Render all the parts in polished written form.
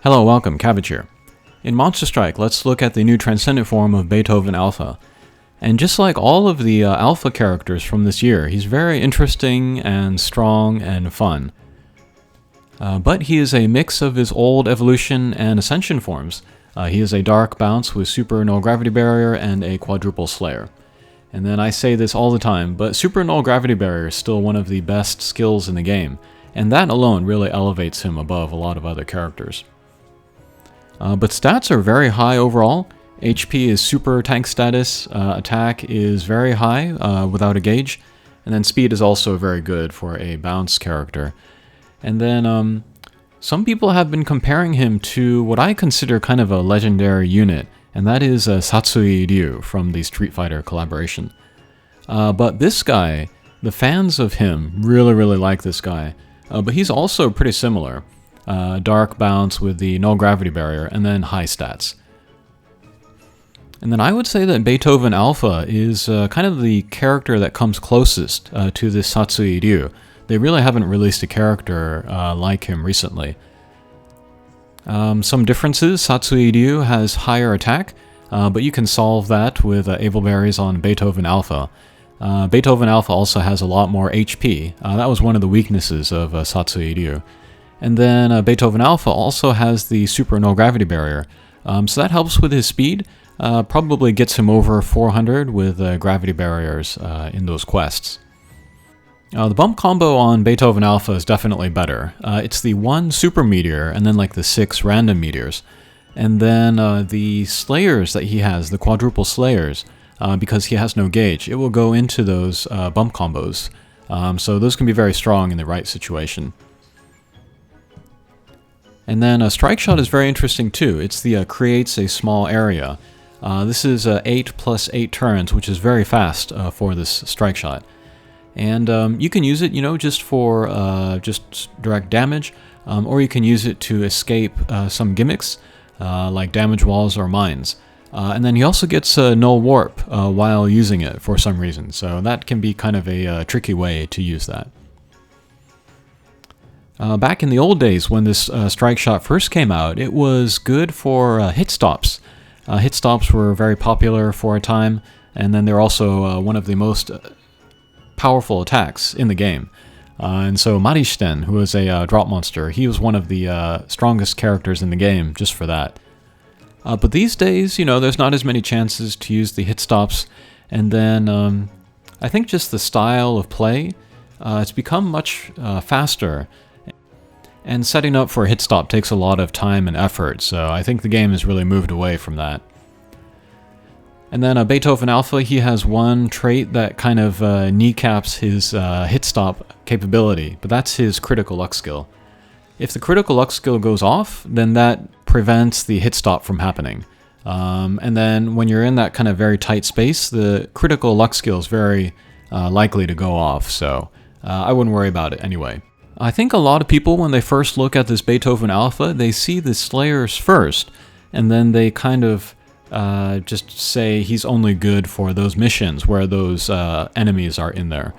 Hello, welcome, Cabbage here. In Monster Strike, let's look at the new Transcendent form of Beethoven Alpha. And just like all of the Alpha characters from this year, he's very interesting and strong and fun. But he is a mix of his old Evolution and Ascension forms. He is a Dark Bounce with Super Null Gravity Barrier and a Quadruple Slayer. And then I say this all the time, but Super Null Gravity Barrier is still one of the best skills in the game, and that alone really elevates him above a lot of other characters. But stats are very high overall. HP is super tank status, attack is very high without a gauge, and then speed is also very good for a bounce character. And then some people have been comparing him to what I consider kind of a legendary unit, and that is Satsui Ryu from the Street Fighter collaboration. But this guy, the fans of him really like this guy, but he's also pretty similar. Dark bounce with the null gravity barrier, and then high stats. And then I would say that Beethoven Alpha is kind of the character that comes closest to this Satsui Ryu. They really haven't released a character like him recently. Some differences: Satsui Ryu has higher attack, but you can solve that with Able Berries on Beethoven Alpha. Beethoven Alpha also has a lot more HP. That was one of the weaknesses of Satsui Ryu. And then Beethoven Alpha also has the Super Null Gravity Barrier, so that helps with his speed. Probably gets him over 400 with gravity barriers in those quests. The bump combo on Beethoven Alpha is definitely better. It's the 1 super meteor and then like the 6 random meteors. And then the slayers that he has, the quadruple slayers, because he has no gauge, it will go into those bump combos. So those can be very strong in the right situation. And then a strike shot is very interesting too. It's the creates a small area. This is 8 plus 8 turns, which is very fast for this strike shot. And you can use it, just for just direct damage, or you can use it to escape some gimmicks, like damage walls or mines. And then he also gets null warp while using it for some reason, so that can be kind of a tricky way to use that. Back in the old days when this strike shot first came out, it was good for hit stops. Hit stops were very popular for a time, and then they're also one of the most powerful attacks in the game. And so Marishten, who is a drop monster, he was one of the strongest characters in the game just for that. But these days, there's not as many chances to use the hit stops, and then I think just the style of play, it's become much faster. And setting up for a hit stop takes a lot of time and effort, so I think the game has really moved away from that. And then Beethoven Alpha, he has one trait that kind of kneecaps his hit stop capability, but that's his critical luck skill. If the critical luck skill goes off, then that prevents the hit stop from happening. And then when you're in that kind of very tight space, the critical luck skill is very likely to go off, so I wouldn't worry about it anyway. I think a lot of people, when they first look at this Beethoven Alpha, they see the Slayers first, and then they kind of just say he's only good for those missions where those enemies are in there.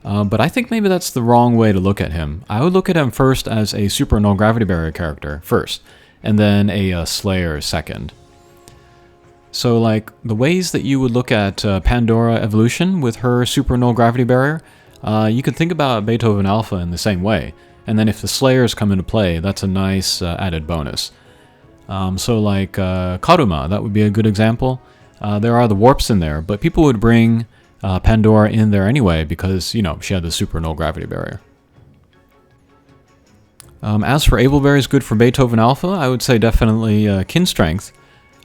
But I think maybe that's the wrong way to look at him. I would look at him first as a Super Null Gravity Barrier character first, and then a Slayer second. So like the ways that you would look at Pandora Evolution with her Super Null Gravity Barrier, you can think about Beethoven Alpha in the same way, and then if the Slayers come into play, that's a nice added bonus. So like Karuma, that would be a good example. There are the warps in there, but people would bring Pandora in there anyway because, she had the Super Null Gravity Barrier. As for Able Berries good for Beethoven Alpha, I would say definitely Kin Strength.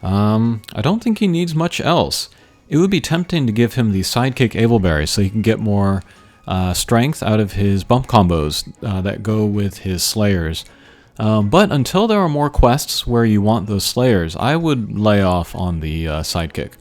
I don't think he needs much else. It would be tempting to give him the Sidekick Able Berries so he can get more strength out of his bump combos that go with his Slayers. But until there are more quests where you want those Slayers, I would lay off on the Sidekick.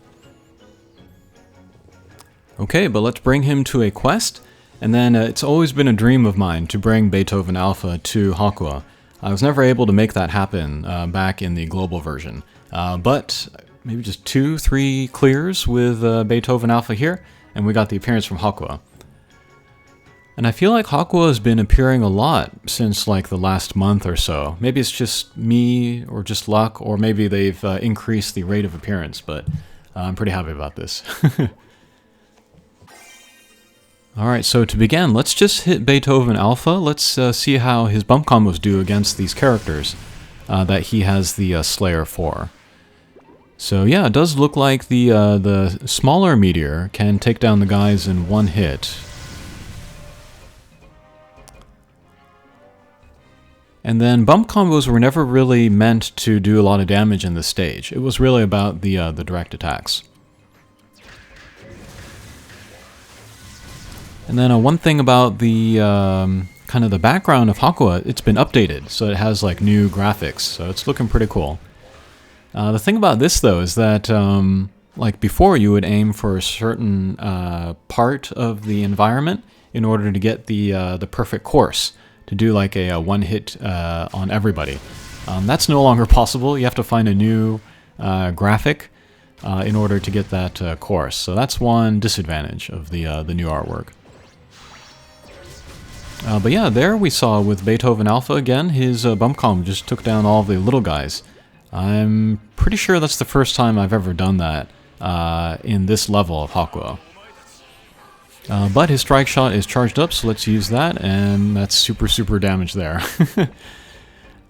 Okay, but let's bring him to a quest, and then it's always been a dream of mine to bring Beethoven Alpha to Hakua. I was never able to make that happen back in the global version, but maybe just 2-3 clears with Beethoven Alpha here, and we got the appearance from Hakua. And I feel like Hakua has been appearing a lot since like the last month or so. Maybe it's just me or just luck, or maybe they've increased the rate of appearance, but I'm pretty happy about this. Alright, so to begin, let's just hit Beethoven Alpha. Let's see how his bump combos do against these characters that he has the Slayer for. So yeah, it does look like the smaller meteor can take down the guys in one hit. And then bump combos were never really meant to do a lot of damage in this stage. It was really about the direct attacks. And then one thing about the kind of the background of Hakua, it's been updated, so it has like new graphics, so it's looking pretty cool. The thing about this though is that like before you would aim for a certain part of the environment in order to get the perfect course, to do like a one-hit on everybody. That's no longer possible. You have to find a new graphic in order to get that course. So that's one disadvantage of the new artwork. But yeah, there we saw with Beethoven Alpha again, his bump combo just took down all of the little guys. I'm pretty sure that's the first time I've ever done that in this level of Hakua. But his strike shot is charged up, so let's use that, and that's super damage there.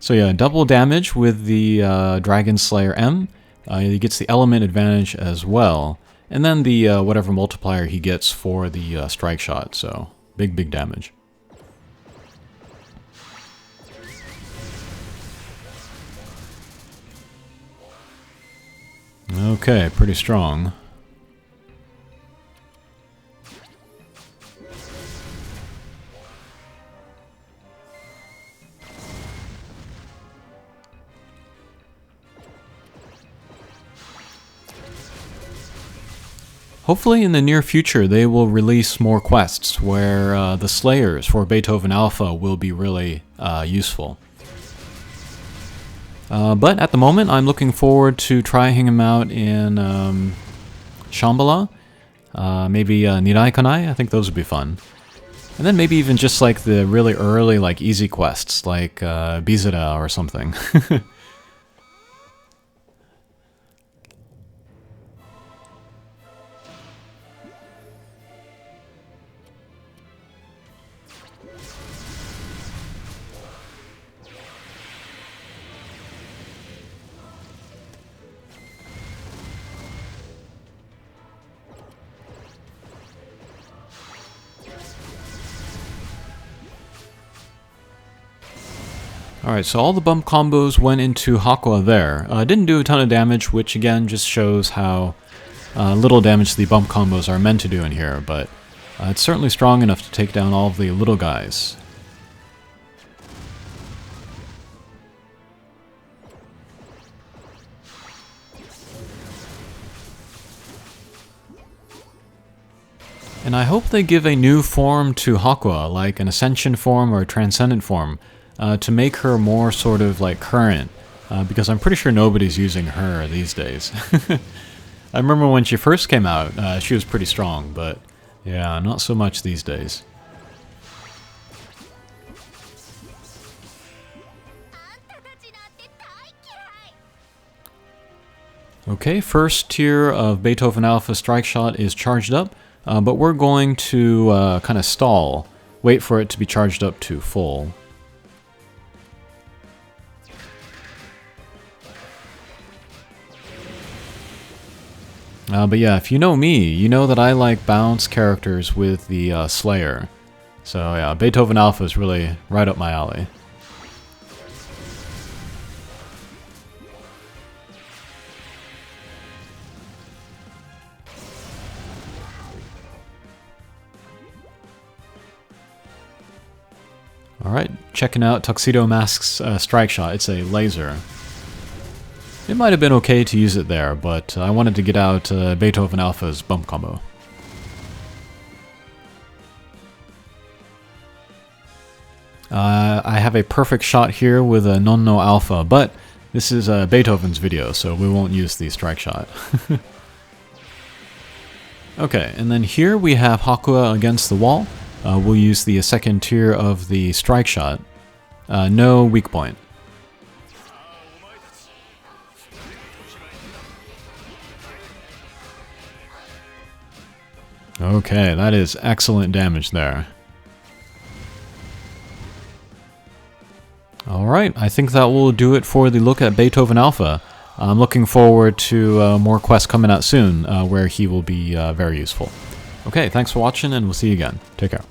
So yeah, double damage with the Dragon Slayer M. He gets the element advantage as well, and then the whatever multiplier he gets for the strike shot, so big damage. Okay, pretty strong. Hopefully in the near future they will release more quests where the Slayers for Beethoven Alpha will be really useful. But at the moment I'm looking forward to trying him out in Shambhala, maybe Nirai Kanai. I think those would be fun. And then maybe even just like the really early like easy quests like Bizera or something. Alright, so all the bump combos went into Hakua there. Didn't do a ton of damage, which again just shows how little damage the bump combos are meant to do in here, but it's certainly strong enough to take down all of the little guys. And I hope they give a new form to Hakua, like an Ascension form or a Transcendent form, to make her more sort of like current, because I'm pretty sure nobody's using her these days. I remember when she first came out, she was pretty strong, but yeah, not so much these days. Okay, first tier of Beethoven Alpha strike shot is charged up, but we're going to kind of stall, wait for it to be charged up to full. But yeah, if you know me, you know that I like bounce characters with the Slayer. So yeah, Beethoven Alpha is really right up my alley. Alright, checking out Tuxedo Mask's strike shot. It's a laser. It might have been okay to use it there, but I wanted to get out Beethoven Alpha's bump combo. I have a perfect shot here with a Nonno Alpha, but this is Beethoven's video, so we won't use the strike shot. Okay, and then here we have Hakua against the wall. we'll use the second tier of the strike shot. No weak point. Okay, that is excellent damage there. Alright, I think that will do it for the look at Beethoven Alpha. I'm looking forward to more quests coming out soon, where he will be very useful. Okay, thanks for watching, and we'll see you again. Take care.